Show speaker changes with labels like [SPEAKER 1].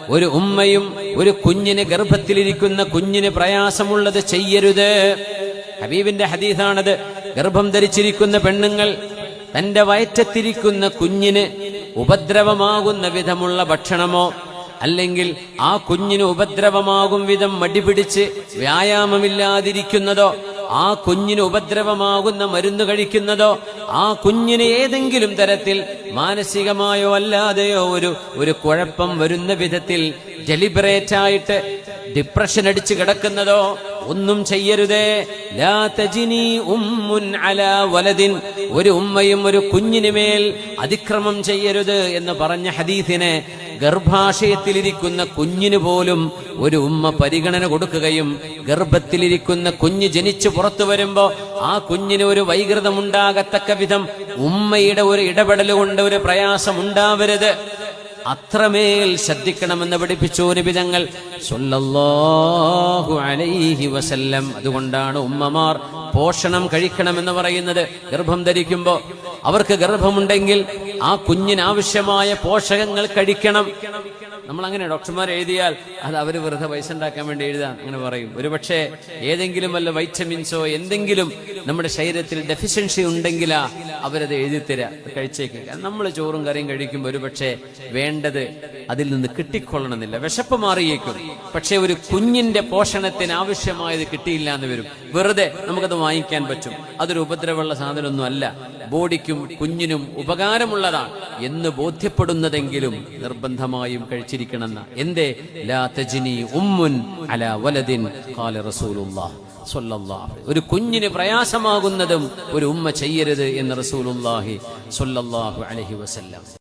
[SPEAKER 1] ഒരു ഉമ്മയും ഒരു കുഞ്ഞിന് ഗർഭത്തിലിരിക്കുന്ന കുഞ്ഞിന് പ്രയാസമുള്ളത് ചെയ്യരുത്. ഹബീബിന്റെ ഹദീസാണത്. ഗർഭം ധരിച്ചിരിക്കുന്ന പെണ്ണുങ്ങൾ തന്റെ വയറ്റത്തിരിക്കുന്ന കുഞ്ഞിന് ഉപദ്രവമാകുന്ന വിധമുള്ള ഭക്ഷണമോ അല്ലെങ്കിൽ ആ കുഞ്ഞിന് ഉപദ്രവമാകും വിധം മടിപിടിച്ച് വ്യായാമമില്ലാതിരിക്കുന്നതോ, ആ കുഞ്ഞിന് ഉപദ്രവമാകുന്ന മരുന്ന് കഴിക്കുന്നതോ, ആ കുഞ്ഞിന് ഏതെങ്കിലും തരത്തിൽ മാനസികമായോ അല്ലാതെയോ ഒരു കുഴപ്പം വരുന്ന വിധത്തിൽ ഡെലിബറേറ്റ് ആയിട്ട് ഡിപ്രഷൻ അടിച്ചു കിടക്കുന്നതോ ഒന്നും ചെയ്യരുതേ. ലാ തജിനി ഉമ്മുൻ അലാ വലദിൻ, ഒരു ഉമ്മയും ഒരു കുഞ്ഞിന് മേൽ അതിക്രമം ചെയ്യരുത് എന്ന് പറഞ്ഞ ഹദീസിനെ ഗർഭാശയത്തിലിരിക്കുന്ന കുഞ്ഞിന് പോലും ഒരു ഉമ്മ പരിഗണന കൊടുക്കുകയും ഗർഭത്തിലിരിക്കുന്ന കുഞ്ഞ് ജനിച്ചു പുറത്തു വരുമ്പോ ആ കുഞ്ഞിന് ഒരു വൈകൃതമുണ്ടാകത്തക്ക വിധം ഉമ്മയുടെ ഒരു ഇടപെടൽ കൊണ്ട് ഒരു പ്രയാസം ഉണ്ടാവരുത്, അത്രമേൽ ശ്രദ്ധിക്കണമെന്ന് പഠിപ്പിച്ചു നബി തങ്ങൾ സല്ലല്ലാഹു അലൈഹി വസല്ലം. അതുകൊണ്ടാണ് ഉമ്മമാർ പോഷണം കഴിക്കണമെന്ന് പറയുന്നത്. ഗർഭം ധരിക്കുമ്പോൾ അവർക്ക് ഗർഭമുണ്ടെങ്കിൽ ആ കുഞ്ഞിന് ആവശ്യമായ പോഷകങ്ങൾ കഴിക്കണം. നമ്മൾ അങ്ങനെ ഡോക്ടർമാർ എഴുതിയാൽ അത് അവര് വെറുതെ പൈസ ഉണ്ടാക്കാൻ വേണ്ടി എഴുതാൻ അങ്ങനെ പറയും. ഒരുപക്ഷെ ഏതെങ്കിലും വല്ല വൈറ്റമിൻസോ എന്തെങ്കിലും നമ്മുടെ ശരീരത്തിൽ ഡെഫിഷ്യൻസി ഉണ്ടെങ്കിലാ അവരത് എഴുതിത്തരാ, കഴിച്ചേക്ക്. നമ്മൾ ചോറും കറിയും കഴിക്കുമ്പോൾ ഒരുപക്ഷെ വേണ്ടത് അതിൽ നിന്ന് കിട്ടിക്കൊള്ളണമെന്നില്ല, വിശപ്പ് മാറിയേക്കും. പക്ഷെ ഒരു കുഞ്ഞിന്റെ പോഷണത്തിന് ആവശ്യമായത് കിട്ടിയില്ല എന്ന് വരും. വെറുതെ നമുക്കത് വാങ്ങിക്കാൻ പറ്റും, അതൊരു ഉപദ്രവമുള്ള സാധനമൊന്നും അല്ല, ബോഡിക്കും കുഞ്ഞിനും ഉപകാരമുള്ളതാണ് എന്ന് ബോധ്യപ്പെടുന്നതെങ്കിലും നിർബന്ധമായും കഴിച്ചിരിക്കണമെന്ന. എന്തേ? ലാ തജ്നി ഉമ്മുൻ അലാ വലദിൻ ഖാല റസൂലുള്ളാഹി സ്വല്ലല്ലാഹു അലൈഹി. ഒരു കുഞ്ഞിന് പ്രയാസമാകുന്നതും ഒരു ഉമ്മ ചെയ്യരുത് എന്ന് റസൂലുള്ളാഹി സ്വല്ലല്ലാഹു അലൈഹി വസല്ലം.